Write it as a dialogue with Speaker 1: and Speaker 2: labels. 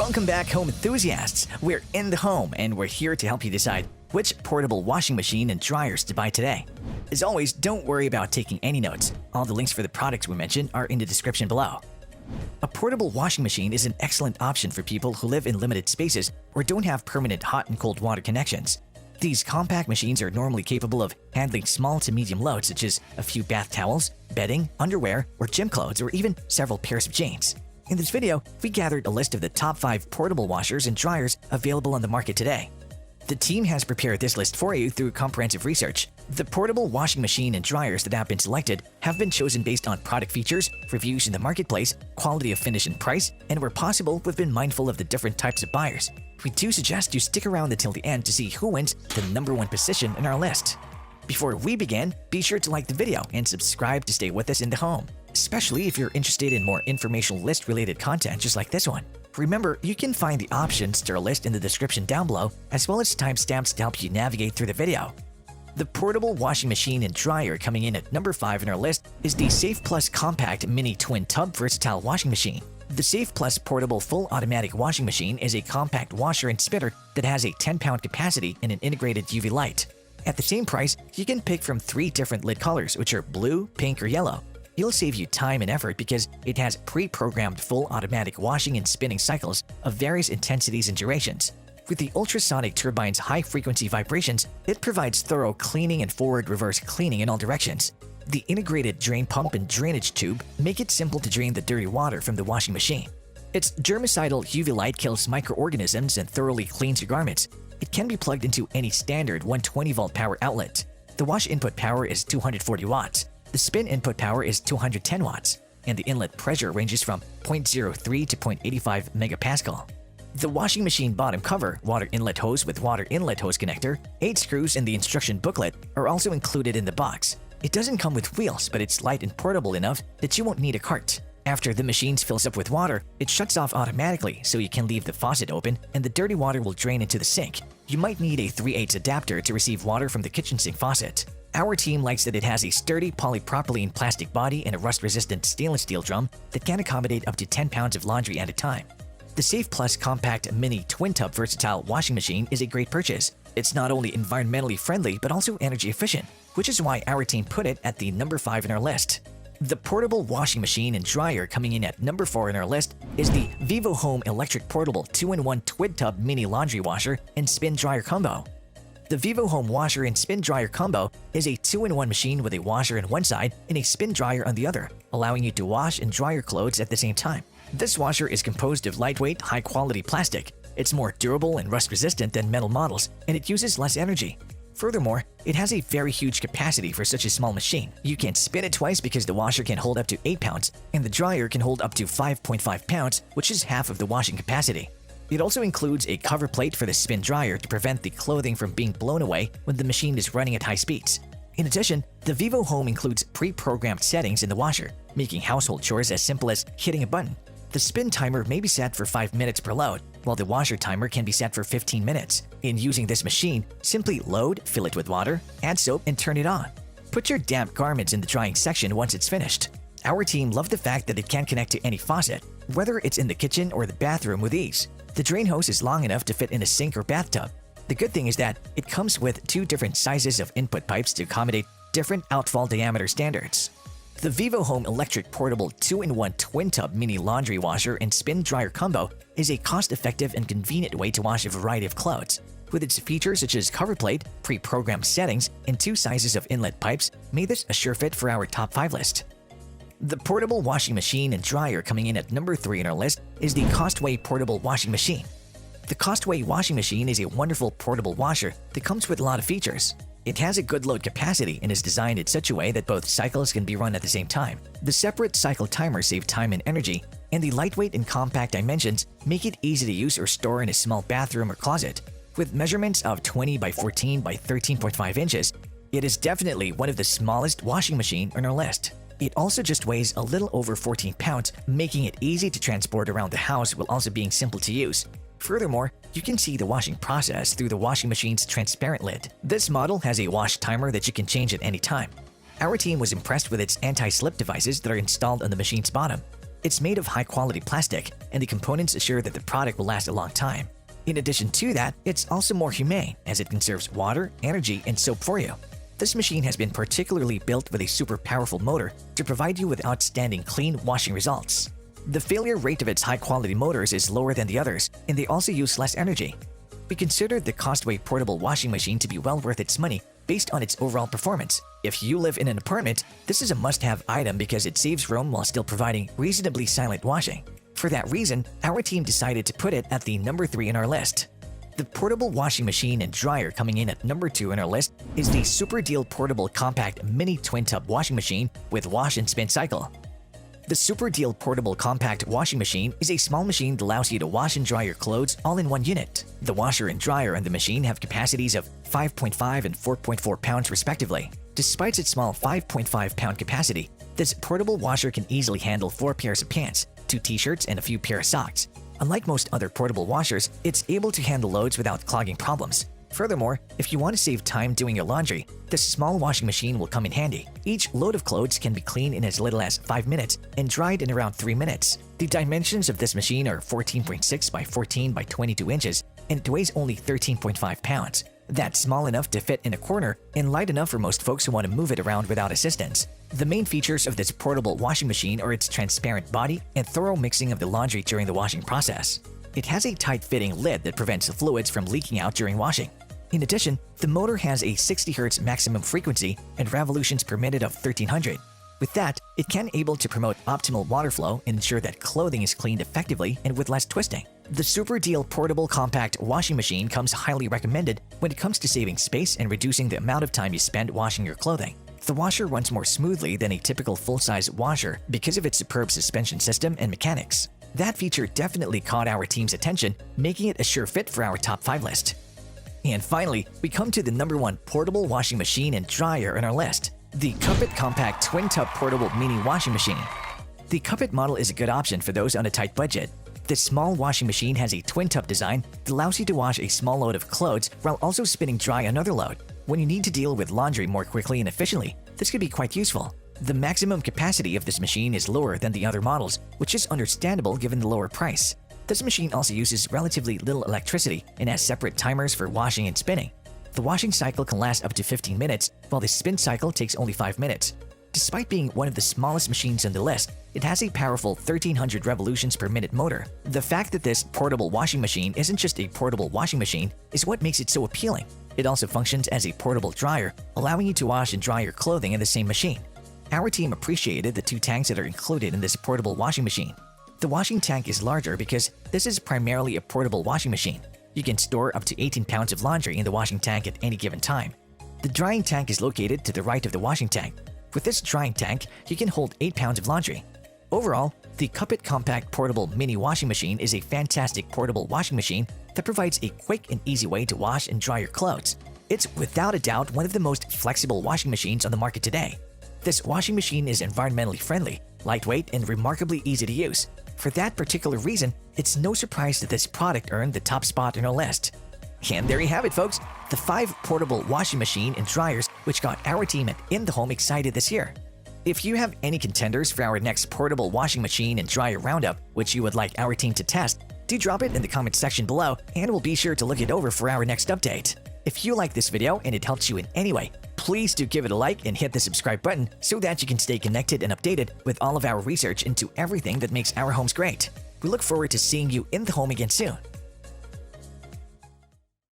Speaker 1: Welcome back, home enthusiasts. We're in the home and we're here to help you decide which portable washing machine and dryers to buy today. As always, don't worry about taking any notes. All the links for the products we mentioned are in the description below. A portable washing machine is an excellent option for people who live in limited spaces or don't have permanent hot and cold water connections. These compact machines are normally capable of handling small to medium loads such as a few bath towels, bedding, underwear, or gym clothes, or even several pairs of jeans. In this video, we gathered a list of the top 5 portable washers and dryers available on the market today. The team has prepared this list for you through comprehensive research. The portable washing machine and dryers that have been selected have been chosen based on product features, reviews in the marketplace, quality of finish and price, and where possible, we've been mindful of the different types of buyers. We do suggest you stick around until the end to see who wins the #1 position in our list. Before we begin, be sure to like the video and subscribe to stay with us in the home, especially if you're interested in more informational list-related content just like this one. Remember, you can find the options to our list in the description down below, as well as timestamps to help you navigate through the video. The portable washing machine and dryer coming in at number 5 in our list is the Safe Plus Compact Mini Twin Tub Versatile Washing Machine. The Safe Plus Portable Full Automatic Washing Machine is a compact washer and spinner that has a 10-pound capacity and an integrated UV light. At the same price, you can pick from 3 different lid colors, which are blue, pink, or yellow. It'll save you time and effort because it has pre-programmed full automatic washing and spinning cycles of various intensities and durations. With the ultrasonic turbine's high-frequency vibrations, it provides thorough cleaning and forward-reverse cleaning in all directions. The integrated drain pump and drainage tube make it simple to drain the dirty water from the washing machine. Its germicidal UV light kills microorganisms and thoroughly cleans your garments. It can be plugged into any standard 120-volt power outlet. The wash input power is 240 watts. The spin input power is 210 watts, and the inlet pressure ranges from 0.03 to 0.85 megapascal. The washing machine bottom cover, water inlet hose with water inlet hose connector, 8 screws, and the instruction booklet are also included in the box. It doesn't come with wheels, but it's light and portable enough that you won't need a cart. After the machine fills up with water, it shuts off automatically so you can leave the faucet open and the dirty water will drain into the sink. You might need a 3/8 adapter to receive water from the kitchen sink faucet. Our team likes that it has a sturdy polypropylene plastic body and a rust-resistant stainless steel drum that can accommodate up to 10 pounds of laundry at a time. The Safe Plus Compact Mini Twin Tub Versatile Washing Machine is a great purchase. It's not only environmentally friendly but also energy efficient, which is why our team put it at the number 5 in our list. The portable washing machine and dryer coming in at number 4 in our list is the Vivo Home Electric Portable 2-in-1 Twin Tub Mini Laundry Washer and Spin Dryer Combo. The Vivo Home Washer and Spin Dryer Combo is a 2-in-1 machine with a washer on one side and a spin dryer on the other, allowing you to wash and dry your clothes at the same time. This washer is composed of lightweight, high-quality plastic. It's more durable and rust-resistant than metal models, and it uses less energy. Furthermore, it has a very huge capacity for such a small machine. You can spin it twice because the washer can hold up to 8 pounds, and the dryer can hold up to 5.5 pounds, which is half of the washing capacity. It also includes a cover plate for the spin dryer to prevent the clothing from being blown away when the machine is running at high speeds. In addition, the Vivo Home includes pre-programmed settings in the washer, making household chores as simple as hitting a button. The spin timer may be set for 5 minutes per load, while the washer timer can be set for 15 minutes. In using this machine, simply load, fill it with water, add soap, and turn it on. Put your damp garments in the drying section once it's finished. Our team loved the fact that it can connect to any faucet, whether it's in the kitchen or the bathroom with ease. The drain hose is long enough to fit in a sink or bathtub. The good thing is that it comes with 2 different sizes of input pipes to accommodate different outfall diameter standards. The Vivo Home Electric Portable 2-in-1 Twin Tub Mini Laundry Washer and Spin Dryer Combo is a cost-effective and convenient way to wash a variety of clothes. With its features such as cover plate, pre-programmed settings, and 2 sizes of inlet pipes, made this a sure fit for our top 5 list. The portable washing machine and dryer coming in at number 3 in our list is the Costway Portable Washing Machine. The Costway washing machine is a wonderful portable washer that comes with a lot of features. It has a good load capacity and is designed in such a way that both cycles can be run at the same time. The separate cycle timers save time and energy, and the lightweight and compact dimensions make it easy to use or store in a small bathroom or closet. With measurements of 20 by 14 by 13.5 inches, it is definitely one of the smallest washing machines on our list. It also just weighs a little over 14 pounds, making it easy to transport around the house while also being simple to use. Furthermore, you can see the washing process through the washing machine's transparent lid. This model has a wash timer that you can change at any time. Our team was impressed with its anti-slip devices that are installed on the machine's bottom. It's made of high-quality plastic, and the components assure that the product will last a long time. In addition to that, it's also more humane as it conserves water, energy, and soap for you. This machine has been particularly built with a super powerful motor to provide you with outstanding clean washing results. The failure rate of its high-quality motors is lower than the others, and they also use less energy. We consider the Costway portable washing machine to be well worth its money based on its overall performance. If you live in an apartment, this is a must-have item because it saves room while still providing reasonably silent washing. For that reason, our team decided to put it at the number 3 in our list. The portable washing machine and dryer coming in at number 2 in our list is the Super Deal Portable Compact Mini Twin Tub Washing Machine with wash and spin cycle. The Super Deal Portable Compact Washing Machine is a small machine that allows you to wash and dry your clothes all in one unit. The washer and dryer on the machine have capacities of 5.5 and 4.4 pounds respectively. Despite its small 5.5-pound capacity, this portable washer can easily handle 4 pairs of pants, 2 t-shirts, and a few pairs of socks. Unlike most other portable washers, it's able to handle loads without clogging problems. Furthermore, if you want to save time doing your laundry, this small washing machine will come in handy. Each load of clothes can be cleaned in as little as 5 minutes and dried in around 3 minutes. The dimensions of this machine are 14.6 by 14 by 22 inches, and it weighs only 13.5 pounds. That's small enough to fit in a corner and light enough for most folks who want to move it around without assistance. The main features of this portable washing machine are its transparent body and thorough mixing of the laundry during the washing process. It has a tight-fitting lid that prevents fluids from leaking out during washing. In addition, the motor has a 60 Hz maximum frequency and revolutions per minute of 1300. With that, it can able to promote optimal water flow and ensure that clothing is cleaned effectively and with less twisting. The Super Deal Portable Compact Washing Machine comes highly recommended when it comes to saving space and reducing the amount of time you spend washing your clothing. The washer runs more smoothly than a typical full-size washer because of its superb suspension system and mechanics. That feature definitely caught our team's attention, making it a sure fit for our top 5 list. And finally, we come to the number 1 portable washing machine and dryer on our list, the Cuppet Compact Twin Tub Portable Mini Washing Machine. The Cuppet model is a good option for those on a tight budget. This small washing machine has a twin tub design that allows you to wash a small load of clothes while also spinning dry another load. When you need to deal with laundry more quickly and efficiently, this could be quite useful. The maximum capacity of this machine is lower than the other models, which is understandable given the lower price. This machine also uses relatively little electricity and has separate timers for washing and spinning. The washing cycle can last up to 15 minutes, while the spin cycle takes only 5 minutes. Despite being one of the smallest machines on the list, it has a powerful 1300 revolutions per minute motor. The fact that this portable washing machine isn't just a portable washing machine is what makes it so appealing. It also functions as a portable dryer, allowing you to wash and dry your clothing in the same machine. Our team appreciated the 2 tanks that are included in this portable washing machine. The washing tank is larger because this is primarily a portable washing machine. You can store up to 18 pounds of laundry in the washing tank at any given time. The drying tank is located to the right of the washing tank. With this drying tank, you can hold 8 pounds of laundry. Overall, the Cuppet Compact Portable Mini Washing Machine is a fantastic portable washing machine that provides a quick and easy way to wash and dry your clothes. It's without a doubt one of the most flexible washing machines on the market today. This washing machine is environmentally friendly, lightweight, and remarkably easy to use. For that particular reason, it's no surprise that this product earned the top spot in our list. And there you have it, folks, the 5 portable washing machine and dryers which got our team at In the Home excited this year. If you have any contenders for our next portable washing machine and dryer roundup which you would like our team to test, do drop it in the comment section below and we'll be sure to look it over for our next update. If you like this video and it helps you in any way, please do give it a like and hit the subscribe button so that you can stay connected and updated with all of our research into everything that makes our homes great. We look forward to seeing you in the home again soon.